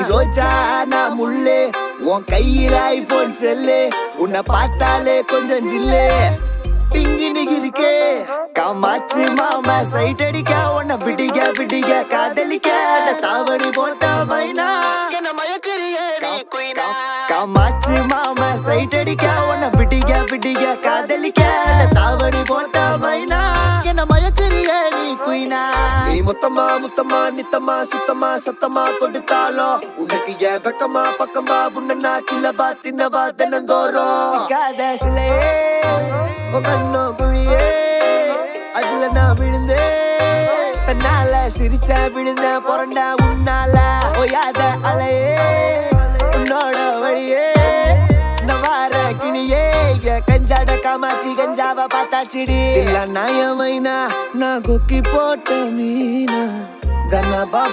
ரோஜா நான் முள்ளு உன் கையில ஐபோன் செல்லு உன்னை பார்த்தாலே கொஞ்சம் ஜில்லு பிங்கினு இருக்கே காமாச்சு மாமா சைட் அடிக்க உன்னை பிடிக்க பிடிக்க காதலிக்க தாவணி போட்ட மைனா காமாச்சு மாமா சைட் அடிக்க உன்னை பிடிக்க பிடிக்க காதலிக்க தாவணி போட்ட மைனா என்ன மயக்கிறிய நீ குயினா நீ முத்தமா முத்தமா நித்தமா சுத்தமா சத்தமா கொடுத்தாலும் உனக்கு ஏன் பக்கமா பக்கமா உன்ன கிளவா தின்னவா தினந்தோறும் சிக்காத சிலையே கண்ணோ குழியே அதுல நான் விழுந்தேன் தன்னால சிரிச்சா விழுந்த புரண்ட உன்னால ஓயாத அலையே உன்னோட வழியே நவார கிளியே கஞ்சாட காமாச்சி கஞ்சாவ பார்த்தாச்சிடி இல்ல நாயமைனா நான் கொக்கி போட்ட மீனா கண்ணா